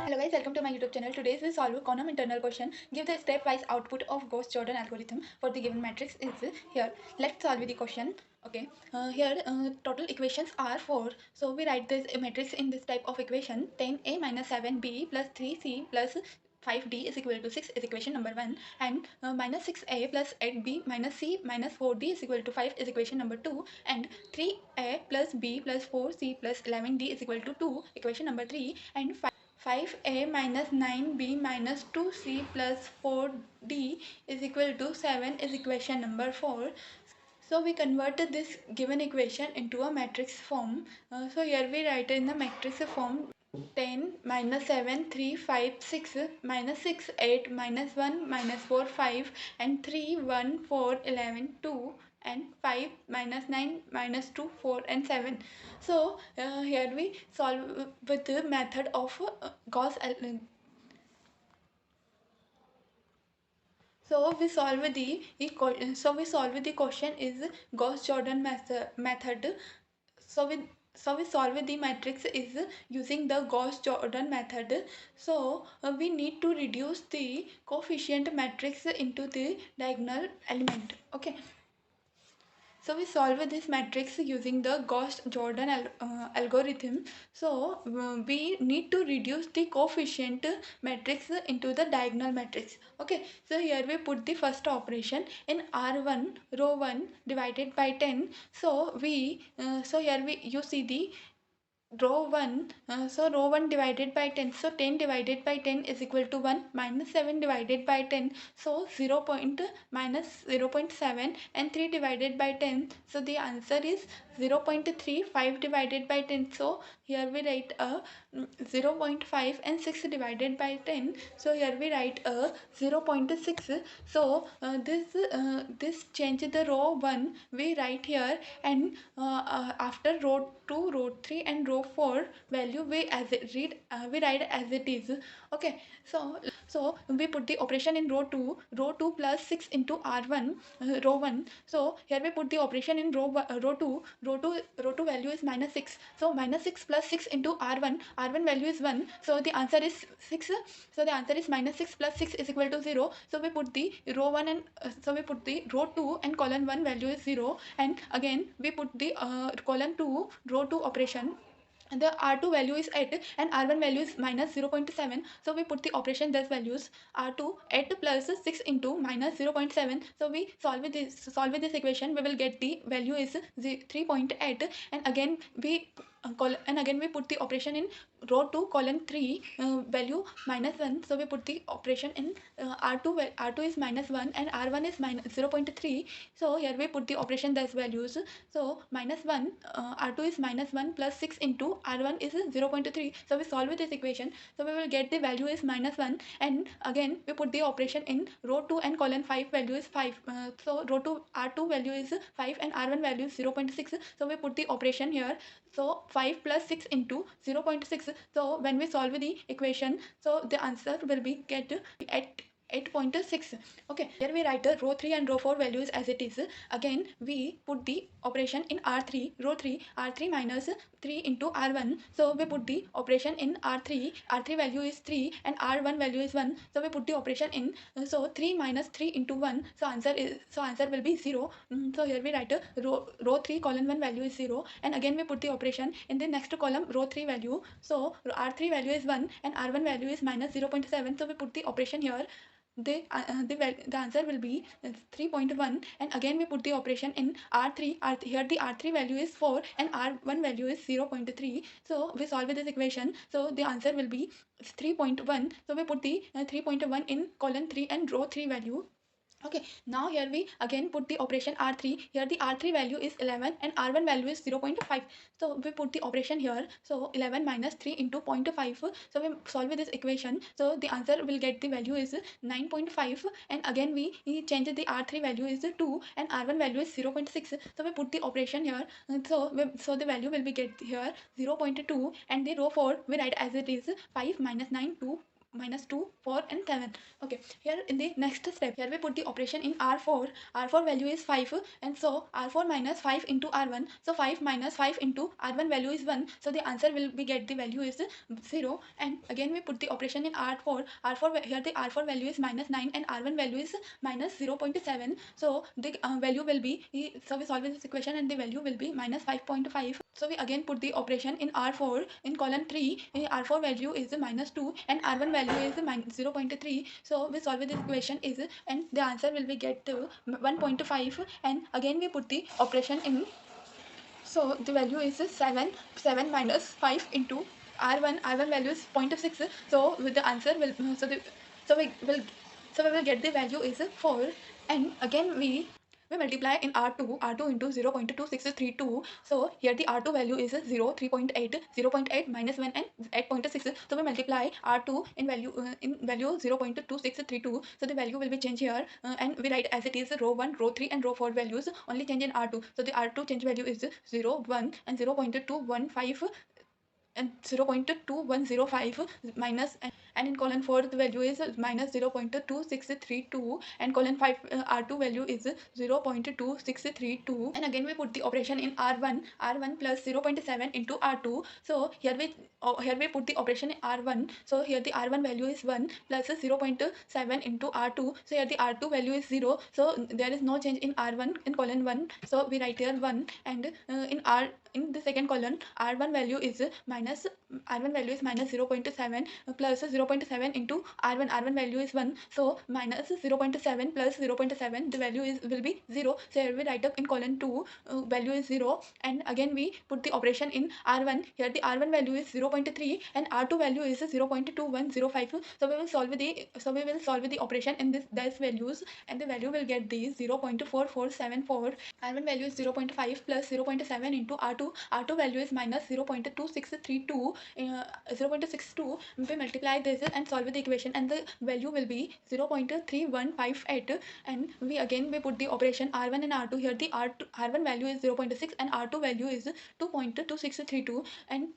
Hello guys, welcome to my YouTube channel. Today we solve a column internal question. Give the stepwise output of Gauss-Jordan algorithm for the given matrix is here. Let's solve the question. Okay, here total equations are 4. So we write this matrix in this type of equation. 10a minus 7b plus 3c plus 5d is equal to 6 is equation number 1, and minus 6a plus 8b minus c minus 4d is equal to 5 is equation number 2, and 3a plus b plus 4c plus 11d is equal to 2 equation number 3, and 5a minus 9b minus 2c plus 4d is equal to 7 is equation number 4. So we converted this given equation into a matrix form. So here we write in the matrix form 10 minus 7 3 5 6 minus 6 8 minus 1 minus 4 5 and 3 1 4 11 2 and 5 minus 9 minus 2 4 and 7. So here we solve with the method of Gauss. So we solve the question is Gauss-Jordan method. So we solve the matrix is using the Gauss-Jordan method. So we need to reduce the coefficient matrix into the diagonal element. Okay. So we solve this matrix using the Gauss-Jordan algorithm. So we need to reduce the coefficient matrix into the diagonal matrix. Okay, so here we put the first operation in R1 row 1 divided by 10. So here you see the row 1, so row 1 divided by 10, so 10 divided by 10 is equal to 1, minus 7 divided by 10, so 0 point minus 0 0.7, and 3 divided by 10, so the answer is 0 0.3. 5 divided by 10, so here we write a 0 0.5, and 6 divided by 10, so here we write a 0 0.6. So this change the row 1 we write here, and after row 2 row 3 and row 4 value we write as it is. Okay, so we put the operation in row 2 plus 6 into r1 row 1. So here we put the operation in row 2 value is minus 6, so minus 6 plus 6 into r1 value is 1, so the answer is 6. So the answer is minus 6 plus 6 is equal to 0. So we put the row 1 and so we put the row 2 and column 1 value is 0, and again we put the column 2 row 2 operation, and the r2 value is 8 and r1 value is minus 0.7. So we put the operation thus values r2 8 plus 6 into minus 0.7. So we solve with this equation, we will get the value is 3.8, and again we put the operation in row 2 column 3 value minus 1. So we put the operation in r2 is minus 1 and r1 is minus 0.3. So here we put the operation thus values. So minus 1 r2 is minus 1 plus 6 into r1 is 0.3. So we solve with this equation, so we will get the value is minus 1, and again we put the operation in row 2 and column 5 value is 5. So row 2 r2 value is 5 and r1 value is 0.6. So we put the operation here, so 5 plus 6 into 0.6. So when we solve the equation, so the answer will be get at 8.6. Okay, here we write the row 3 and row 4 values as it is. Again we put the operation in r3 row 3 r3 minus 3 into r1. So we put the operation in r3 value is 3 and r1 value is 1. So we put the operation in, so 3 minus 3 into 1, so answer will be 0. So here we write row 3 column 1 value is 0, and again we put the operation in the next column row 3 value. So r3 value is 1 and r1 value is minus 0.7. So we put the operation here, the answer will be 3.1, and again we put the operation in r3. Here the r3 value is 4 and r1 value is 0.3. So we solve this equation, so the answer will be 3.1. So we put the 3.1 in column 3 and row 3 value. Okay, now here we again put the operation r3. Here the r3 value is 11 and r1 value is 0.5. So we put the operation here, so 11 minus 3 into 0.5. So we solve this equation, so the answer will get the value is 9.5, and again we change the r3 value is 2 and r1 value is 0.6. So we put the operation here, so the value will be get here 0.2, and the row 4 we write as it is 5 minus 9 2 -2, 4 and 7. Okay, here in the next step, here we put the operation in R4. R4 value is 5, and so R4 minus 5 into R1. So 5 minus 5 into R1 value is 1. So the answer will be get the value is 0. And again we put the operation in R4. R4 here the R4 value is -9 and R1 value is -0.7. So the value will be, so we solve this equation and the value will be -5.5. So we again put the operation in R4 in column 3. R4 value is -2 and R1 value is -0.3. So we solve this equation is, and the answer will be get 1.5. And again we put the operation in, so the value is 7. 7 minus 5 into R1. R1 value is 0.6. So with the answer will, so we will so we will get the value is 4. And again we multiply in R2. R2 into 0.2632. So here the R2 value is 0, 3.8, 0.8 minus 1 and 8.6. So we multiply R2 in value 0.2632. So the value will be changed here, and we write as it is row 1, row 3 and row 4 values only change in R2. So the R2 change value is 0, 1 and 0.215 and 0.2105 minus, and in column 4 the value is minus 0.2632, and column 5 R2 value is 0.2632. And again we put the operation in R1. R1 plus 0.7 into R2. So here we put the operation in R1. So here the R1 value is 1 plus 0.7 into R2. So here the R2 value is 0. So there is no change in R1 in column 1. So we write here 1, and in the second column R1 value is minus minus 0.7 plus 0.7 into R1. R1 value is 1. So minus 0.7 plus 0.7, the value will be 0. So here we write up in column 2 value is 0, and again we put the operation in R1. Here the R1 value is 0.3 and R2 value is 0.2105. So we will solve the operation in these values, and the value will get these 0.4474. R1 value is 0.5 plus 0.7 into R2. R2 value is minus 0.2632, 0.62. We multiply this and solve the equation, and the value will be 0.3158. And we put the operation R1 and R2. Here the R1 value is 0.6 and R2 value is 2.2632, and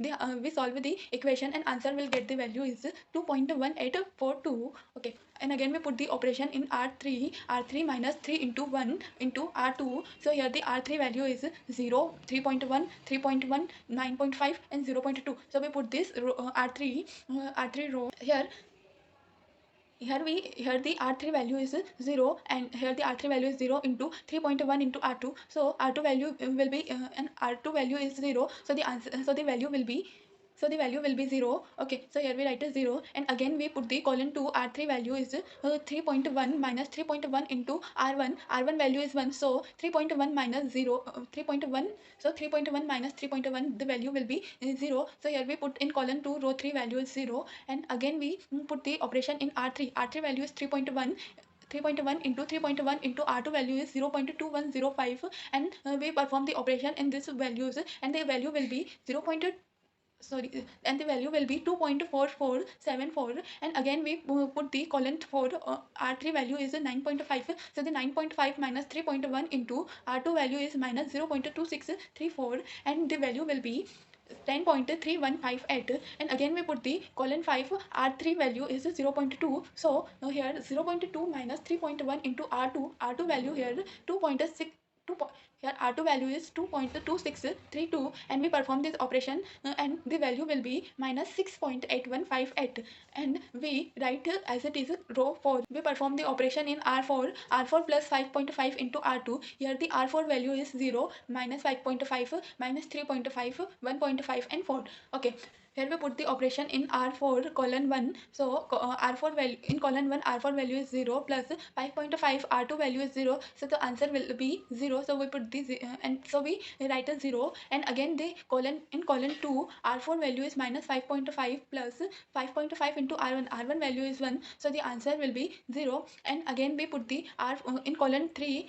we solve the equation and answer will get the value is 2.1842. Okay, and again we put the operation in R3. R3 minus 3 into 1 into R2. So here the R3 value is 0, 3.1, 3.1, 9.5 and 0.2. So we put this R3 row here. Here the R3 value is 0, and here the R3 value is 0 into 3.1 into R2. So R2 value will be and R2 value is 0. So the answer, so the value will be, 0. Okay, so here we write a 0, and again we put the column 2. R3 value is 3.1 minus 3.1 into R1. R1 value is 1. So 3.1 minus 0, 3.1. So 3.1 minus 3.1, the value will be 0. So here we put in column 2 row 3 value is 0, and again we put the operation in R3. R3 value is 3.1. 3.1 into 3.1 into R2 value is 0.2105, and we perform the operation in this values, and the value will be and the value will be 2.4474. And again we put the column 4. R3 value is 9.5. So the 9.5 minus 3.1 into R2 value is minus 0.2634, and the value will be 10.3158. And again we put the column 5. R3 value is 0.2. So now here 0.2 minus 3.1 into R2 value here 2.6. Here R2 value is 2.2632, and we perform this operation, and the value will be minus 6.8158, and we write as it is row 4. We perform the operation in R4. R4 plus 5.5 into R2. Here the R4 value is 0, minus 5.5, minus 3.5, 1.5 and 4. Okay, here we put the operation in R4 column 1. So R4 value in column 1, R4 value is 0 plus 5.5, R2 value is 0. So the answer will be 0. So we put this and so we write a 0, and again the column 2, R4 value is minus 5.5 plus 5.5 into R1. R1 value is 1. So the answer will be 0, and again we put the in column 3,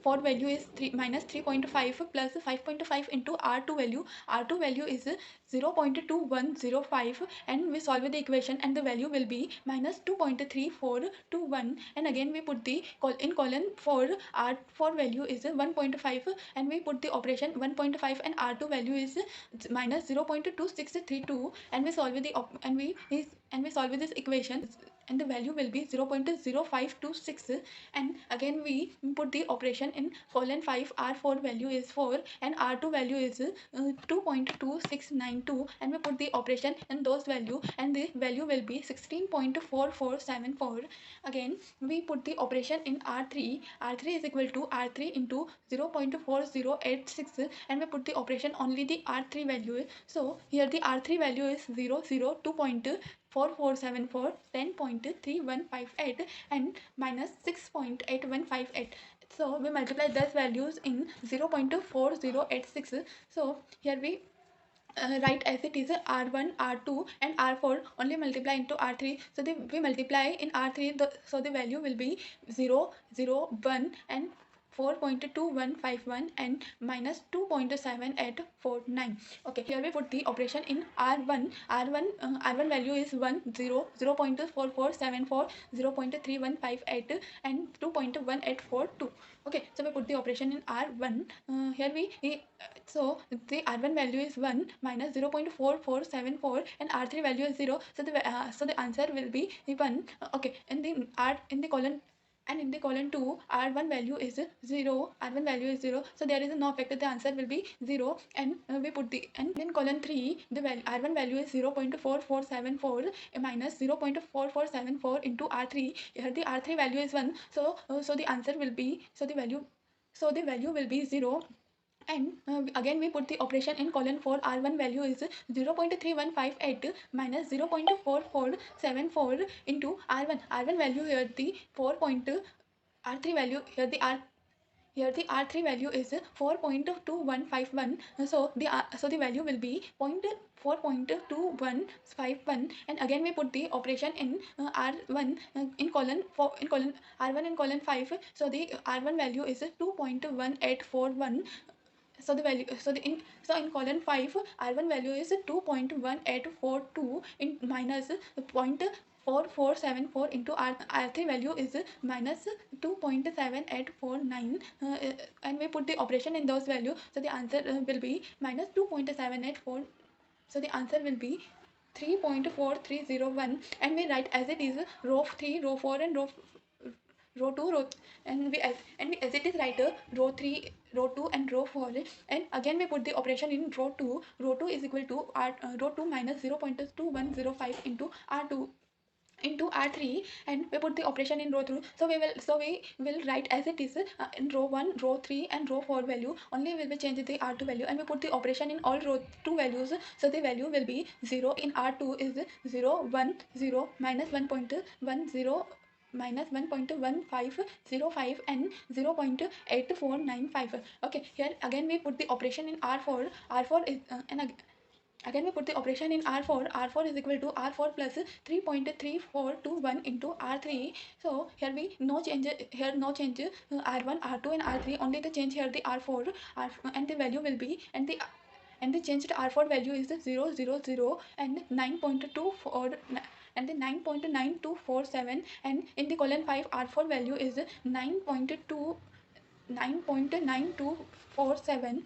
4 value is 3 minus 3.5 plus 5.5 into r2 value. R2 value is 0.2105, and we solve the equation and the value will be minus 2.3421, and again we put the in column for r4 value is 1.5, and we put the operation 1.5 and r2 value is minus 0.2632, and we solve the and we solve this equation and the value will be 0.0526, and again we put the operation in colon 5. R4 value is 4 and r2 value is 2.2692, and we put the operation in those value and the value will be 16.4474. Again we put the operation in r3. R3 is equal to r3 into 0.4086, and we put the operation only the r3 value. So here the r3 value is 002.4474, 10.3158, and minus 6.8158. So we multiply those values in 0.4086. So here we write as it is r1, r2 and r4 only multiply into r3. So we multiply in r3, so the value will be 0, 0, 1 and 4.2151 and minus 2.7849. Okay, here we put the operation in r1. R1 value is 1, 0, 0.4474, 0.3158 and 2.1842. Okay, so we put the operation in r1. Here so the r1 value is 1 minus 0.4474 and r3 value is 0, so the answer will be 1. Okay, in the column and in the column 2, r1 value is 0, r1 value is 0, so there is no effect, the answer will be 0, and we put the, and in column 3 the value r1 value is 0.4474 minus 0.4474 into r3. Here the r3 value is 1, so the answer will be, so the value will be 0. And again we put the operation in column 4. R1 value is 0.3158 minus 0.4474 into R1. R1 value here the 4. R3 value here the R3 value is 4.2151. So the value will be 4.2151, and again we put the operation in R1 in column 4, in column R1 in column 5. So the R1 value is 2.1841. So the value, so in column 5, r1 value is 2.1842 in minus 0.4474 into r3 value is minus 2.7849, and we put the operation in those value, so the answer will be minus 2.784. So the answer will be 3.4301, and we write as it is row 3, row 4 and row 2, and we as it is write row 3, row 2 and row 4, and again we put the operation in row 2. Row 2 is equal to row 2 minus 0.2105 into r2 into r3, and we put the operation in row 2. So we will write as it is in row 1, row 3 and row 4 value only will be changed the r2 value, and we put the operation in all row 2 values, so the value will be 0. In r2 is 0, 1, 0 minus 1.10 minus 1.1505 and 0.8495. Okay, here again we put the operation in r4. R4 is again we put the operation in r4. R4 is equal to r4 plus 3.3421 into r3. So here we no change r1, r2 and r3, only the change here the r4, and the value will be, and the changed r4 value is 0, 0, 0 and 9.24 and the 9.9247, and in the column 5 r4 value is 9.9247.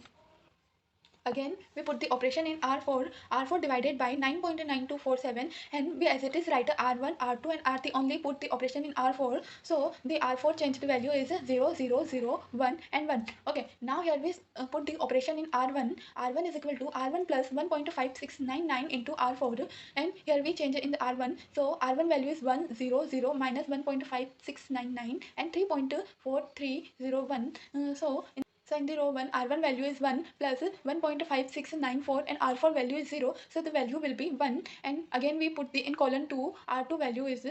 Again we put the operation in r4. R4 divided by 9.9247, and we as it is write r1, r2 and r3, only put the operation in r4. So the r4 changed value is 0, 0, 0, 1 and 1. Okay, now here we put the operation in r1. R1 is equal to r1 plus 1.5699 into r4, and here we change it in the r1. So r1 value is 1, 0, 0 minus 1.5699 and 3.4301. So in the row 1, r1 value is 1 plus 1.5694 and r4 value is 0. So the value will be 1. And again we put the in column 2, r2 value is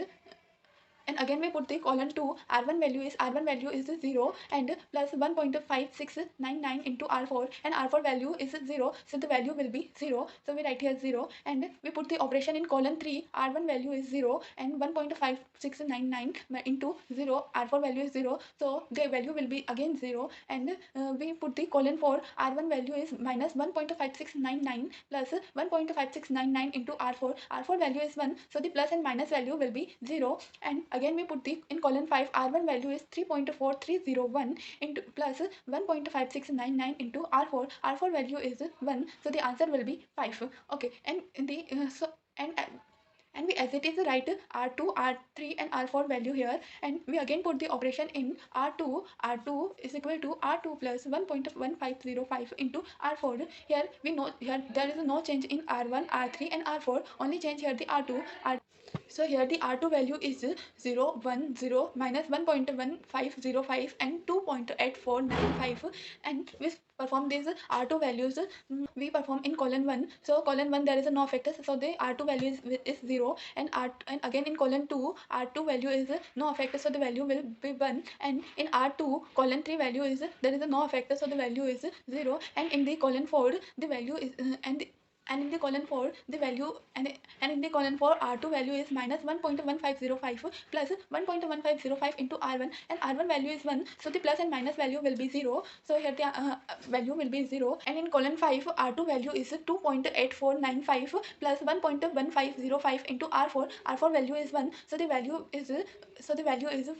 and again we put the column 2. R1 value is 0 and plus 1.5699 into R4, and R4 value is 0, so the value will be 0, so we write here 0, and we put the operation in column 3. R1 value is 0 and 1.5699 into 0, R4 value is 0, so the value will be again 0, and we put the column 4. R1 value is minus 1.5699 plus 1.5699 into R4. R4 value is 1, so the plus and minus value will be 0, and again we put the in column 5. R1 value is 3.4301 into plus 1.5699 into R4. R4 value is 1, so the answer will be 5. Okay, and the and we as it is write R2, R3 and R4 value here, and we again put the operation in R2. R2 is equal to R2 plus 1.1505 into R4. Here we know, here there is no change in R1, R3 and R4, only change here the R2. So here the R2 value is 0, 1, 0, minus 1.1505 and 2.8495, and we perform these R2 values. We perform in column 1. So column 1 there is a no factor, so the R2 value is 0, and again in column 2 R2 value is no factor, so the value will be 1, and in R2 column 3 value is there is a no factor, so the value is 0, and in the column 4 the value is and in the column 4 the value and in the column 4 R2 value is minus 1.1505 plus 1.1505 into R1, and R1 value is 1, so the plus and minus value will be 0, so here the value will be 0, and in column 5 R2 value is 2.8495 plus 1.1505 into R4. R4 value is 1, so the value is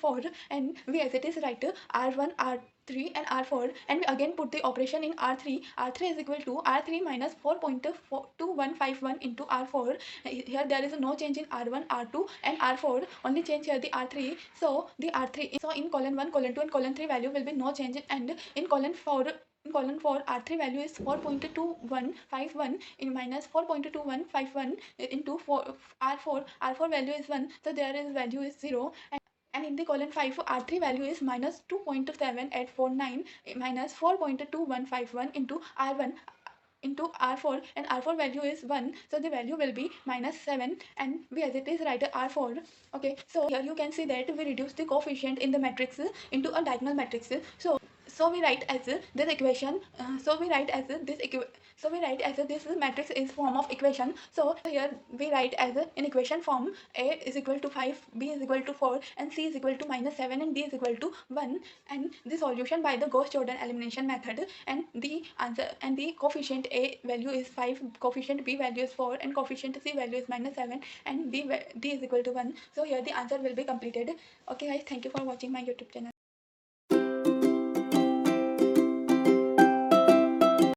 4, and we as it is write R1, R3 and R4, and we again put the operation in R3. R3 is equal to R3 minus 4.2151 into R4. Here there is no change in R1, R2 and R4, only change here the R3. So the R3, so in column 1, column 2 and column 3 value will be no change, and in column 4 R3 value is 4.2151 in minus 4.2151 into 4 R4 value is 1, so there is value is 0, and in the column 5 R3 value is minus 2.7849 minus 4.2151 into R1 into R4, and R4 value is 1, so the value will be minus 7, and we as it is write R4. Okay, so here you can see that we reduce the coefficient in the matrix into a diagonal matrix. So we write as this equation. This matrix is form of equation. So here we write as in equation form: A is equal to 5, B is equal to 4, and C is equal to minus 7, and D is equal to 1. And the solution by the Gauss-Jordan elimination method, and the answer and the coefficient A value is 5, coefficient B value is 4, and coefficient C value is minus 7, and D is equal to 1. So here the answer will be completed. Okay guys, thank you for watching my YouTube channel.